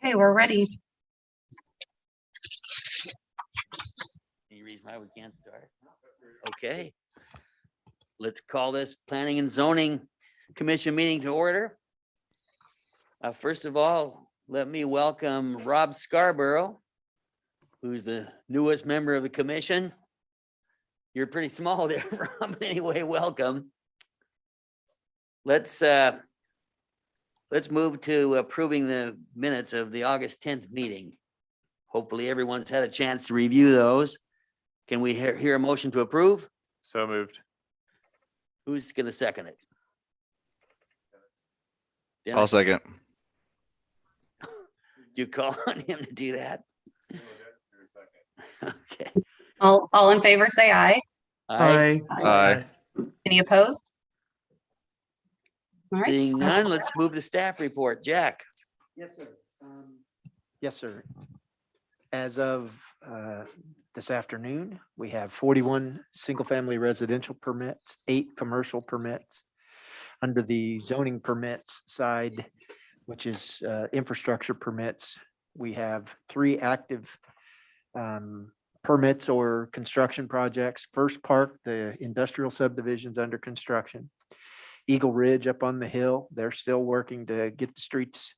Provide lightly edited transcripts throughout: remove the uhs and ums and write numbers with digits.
Okay, we're ready. Any reason why we can't start? Okay. Let's call this Planning and Zoning Commission meeting to order. First of all, let me welcome Rob Scarborough, who's the newest member of the commission. You're pretty small there, Rob. Anyway, welcome. Let's move to approving the minutes of the August 10th meeting. Hopefully everyone's had a chance to review those. Can we hear a motion to approve? So moved. Who's gonna second it? I'll Dennis, second. do you call on him to do that? Okay. All in favor, say aye. Aye. Aye. Any opposed? All right. Seeing none, let's move to staff report. Jack. Yes, sir. Yes, sir. As of this afternoon, we have 41 single-family residential permits, 8 commercial permits. Under the zoning permits side, which is infrastructure permits, we have 3 active permits or construction projects. First Park, the industrial subdivision's under construction. Eagle Ridge up on the hill, they're still working to get the streets,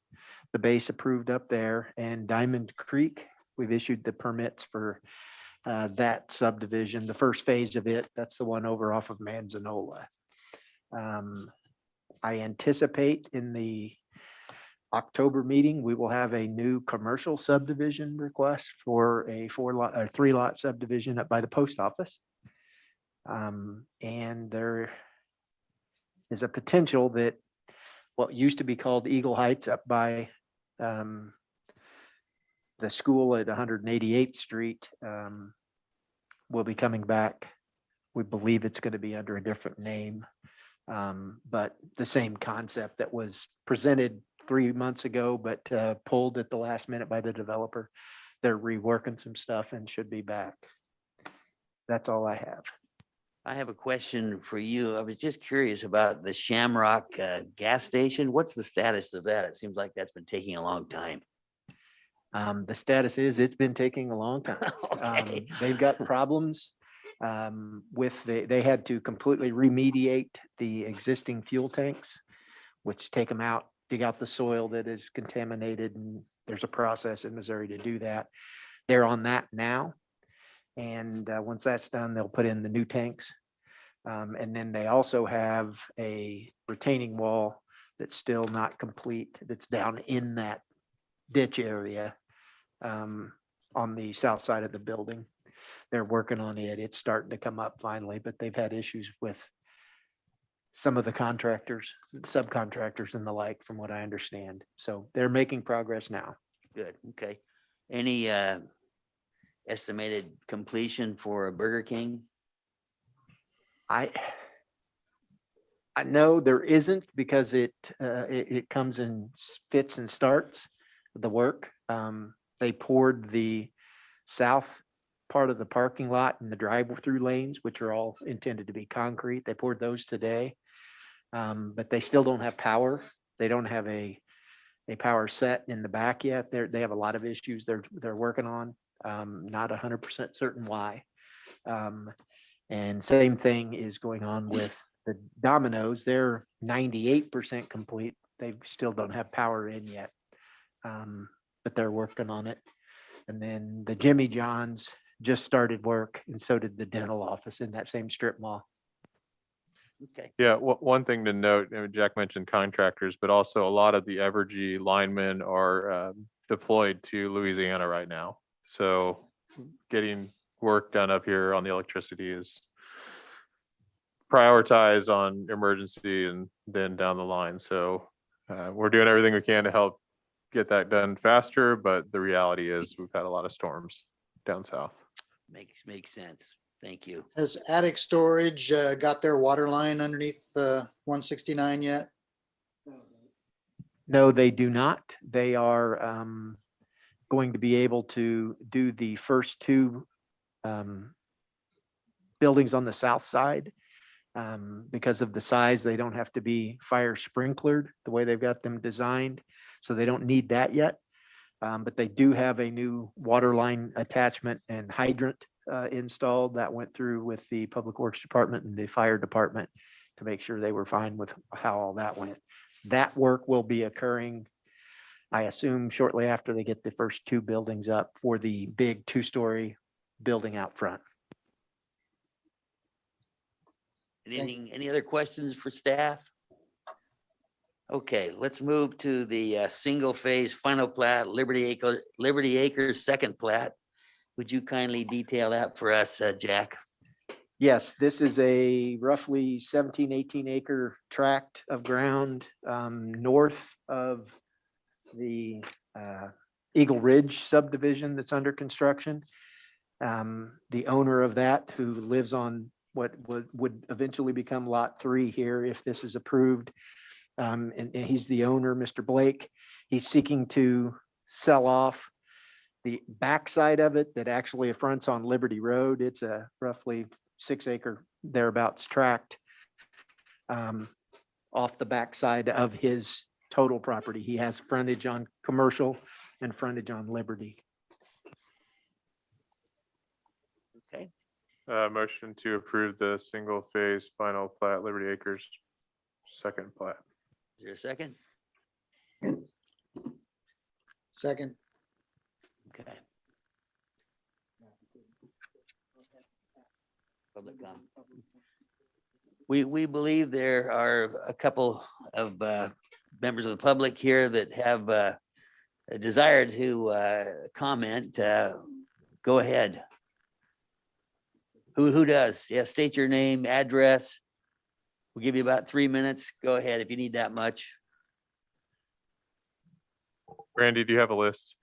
the base approved up there. And Diamond Creek, we've issued the permits for that subdivision, the first phase of it. That's the one over off of Manzanola. I anticipate in the October meeting, we will have a new commercial subdivision request for a 4-lot or 3-lot subdivision up by the post office. And there is a potential that what used to be called Eagle Heights up by the school at 188th Street will be coming back. We believe it's going to be under a different name, but the same concept that was presented 3 months ago, but pulled at the last minute by the developer. They're reworking some stuff and should be back. That's all I have. I have a question for you. I was just curious about the Shamrock gas station. What's the status of that? It seems like that's been taking a long time. The status is it's been taking a long time. Okay. They've got problems with they had to completely remediate the existing fuel tanks, which take them out, dig out the soil that is contaminated. And there's a process in Missouri to do that. They're on that now. And once that's done, they'll put in the new tanks. And then they also have a retaining wall that's still not complete, that's down in that ditch area on the south side of the building. They're working on it. It's starting to come up finally, but they've had issues with some of the contractors, subcontractors and the like, from what I understand. So they're making progress now. Good, okay. Any estimated completion for Burger King? I know there isn't, because it comes in fits and starts, the work. They poured the south part of the parking lot and the drive-through lanes, which are all intended to be concrete. They poured those today. But they still don't have power. They don't have a power set in the back yet. They have a lot of issues they're working on. Not 100% certain why. And same thing is going on with the Domino's. They're 98% complete. They still don't have power in yet. But they're working on it. And then the Jimmy John's just started work, and so did the dental office in that same strip mall. Okay, Yeah, one thing to note, Jack mentioned contractors, but also a lot of the Evergy linemen are deployed to Louisiana right now. So getting work done up here on the electricity is prioritized on emergency and then down the line. So we're doing everything we can to help get that done faster, but the reality is we've had a lot of storms down south. makes sense. Thank you. Has Attic Storage got their water line underneath 169 yet? No, they do not. They are going to be able to do the first 2 buildings on the south side. Because of the size, they don't have to be fire sprinklered the way they've got them designed. So they don't need that yet. But they do have a new water line attachment and hydrant installed that went through with the Public Works Department and the Fire Department to make sure they were fine with how all that went. That work will be occurring, I assume, shortly after they get the first two buildings up for the big two-story building out front. Anything, any other questions for staff? Okay, let's move to the single phase final plat, Liberty Acres second plat. Would you kindly detail that for us, Jack? Yes, this is a roughly 17, 18 acre tract of ground north of the Eagle Ridge subdivision that's under construction. The owner of that, who lives on what would eventually become Lot 3 here if this is approved, and he's the owner, Mr. Blake. He's seeking to sell off the backside of it that actually fronts on Liberty Road. It's a roughly 6 acre thereabouts tract off the backside of his total property. He has frontage on commercial and frontage on Liberty. Okay, Motion to approve the single phase final plat, Liberty Acres, second plat. is there a second? Second. Okay. Public comment. We believe there are a couple of members of the public here that have a desire to comment. Go ahead. Who does? Yeah, state your name, address. We'll give you about 3 minutes. Go ahead if you need that much. Randy, do you have a list?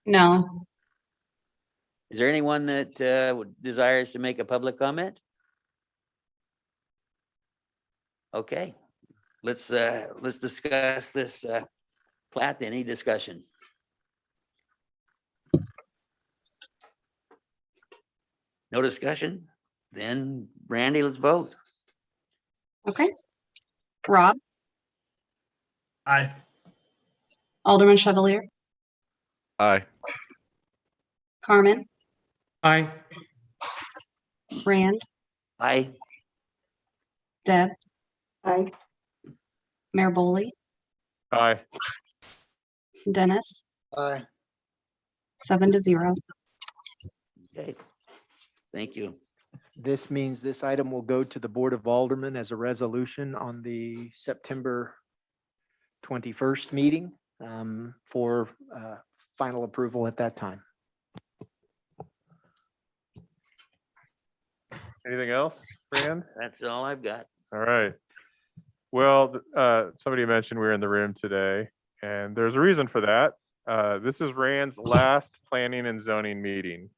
No. Is there anyone that desires to make a public comment? Okay, let's discuss this plat. Any discussion? No discussion? Then Randy, let's vote. Okay. Rob, Aye. Alderman Chevalier, Aye. Carmen, Aye. Rand, Aye. Deb, Aye. Mayor Boley, Aye. Dennis, Aye. 7-0. Okay. Thank you. This means this item will go to the Board of Aldermen as a resolution on the September 21st meeting for final approval at that time. Anything else, Rand? That's all I've got. All right. Well, somebody mentioned we were in the room today, and there's a reason for that. This is Rand's last planning and zoning meeting.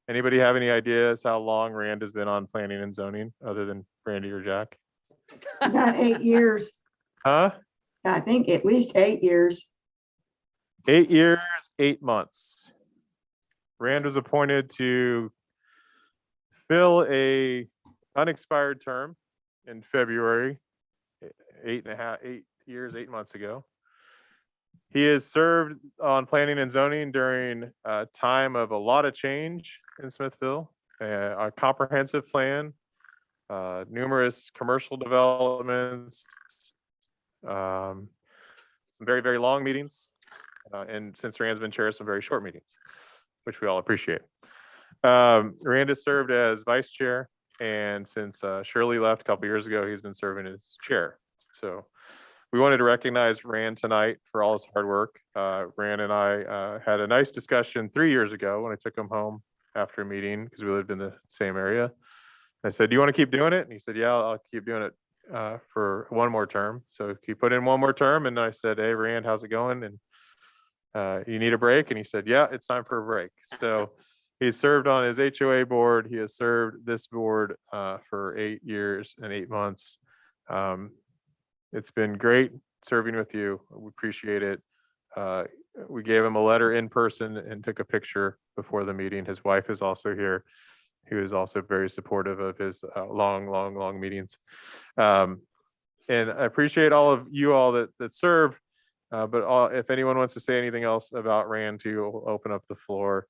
Anybody have any ideas how long Rand has been on planning and zoning, other than Randy or Jack? About 8 years. Huh? I think at least 8 years. 8 years, 8 months. Rand was appointed to fill a unexpired term in February, 8 years, 8 months ago. He has served on planning and zoning during a time of a lot of change in Smithville, a comprehensive plan, numerous commercial developments, some very, very long meetings, and since Rand's been chair, some very short meetings, which we all appreciate. Rand has served as vice chair, and since Shirley left a couple years ago, he's been serving as chair. So we wanted to recognize Rand tonight for all his hard work. Rand and I had a nice discussion 3 years ago when I took him home after a meeting because we lived in the same area. I said, "Do you want to keep doing it?" And he said, "Yeah, I'll keep doing it for one more term." So he put in one more term, and I said, "Hey, Rand, how's it going? And you need a break?" And he said, "Yeah, it's time for a break." So he served on his HOA board. He has served this board for 8 years and 8 months. It's been great serving with you. We appreciate it. We gave him a letter in person and took a picture before the meeting. His wife is also here. He was also very supportive of his long meetings. And I appreciate all of you all that serve. But if anyone wants to say anything else about Rand too, we'll open up the floor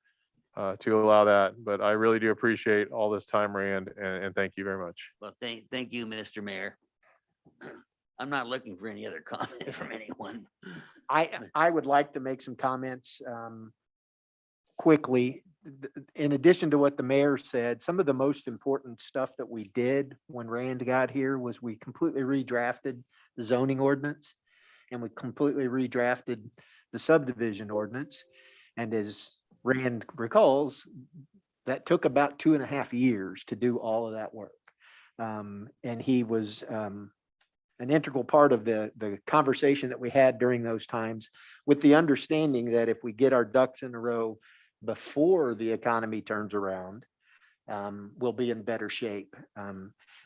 to allow that. But I really do appreciate all this time, Rand, and thank you very much. Well, thank you, Mr. Mayor. I'm not looking for any other comment from anyone. I would like to make some comments quickly. In addition to what the mayor said, some of the most important stuff that we did when Rand got here was we completely redrafted the zoning ordinance and we completely redrafted the subdivision ordinance. And as Rand recalls, that took about 2.5 years to do all of that work. And he was an integral part of the conversation that we had during those times, with the understanding that if we get our ducks in a row before the economy turns around, we'll be in better shape.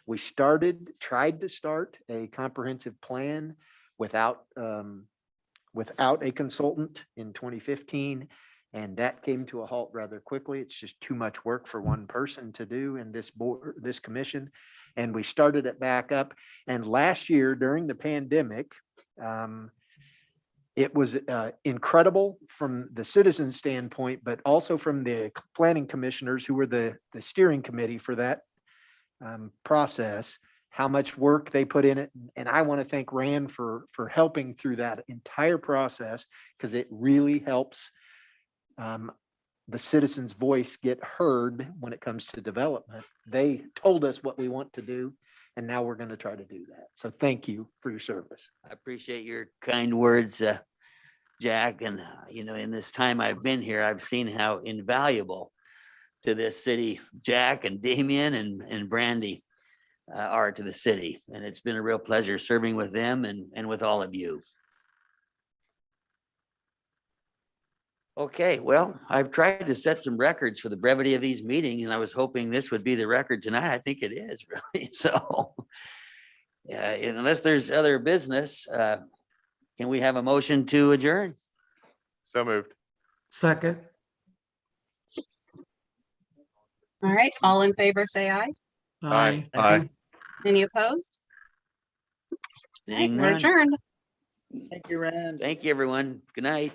We tried to start a comprehensive plan without a consultant in 2015. And that came to a halt rather quickly. It's just too much work for one person to do in this board, this commission. And we started it back up. And last year during the pandemic, it was incredible from the citizen standpoint, but also from the planning commissioners who were the steering committee for that process, how much work they put in it. And I want to thank Rand for helping through that entire process, because it really helps the citizens' voice get heard when it comes to development. They told us what we want to do, and now we're going to try to do that. So thank you for your service. I appreciate your kind words, Jack. And, in this time I've been here, I've seen how invaluable to this city Jack and Damian and Brandy are to the city. And it's been a real pleasure serving with them and with all of you. Okay, well, I've tried to set some records for the brevity of these meetings, and I was hoping this would be the record tonight. I think it is, really. So, unless there's other business, can we have a motion to adjourn? So moved. Second. All right, all in favor, say aye. Aye. Aye. Any opposed? All right, Seeing we're none. adjourned. Thank you, Rand. Thank you, everyone. Good night.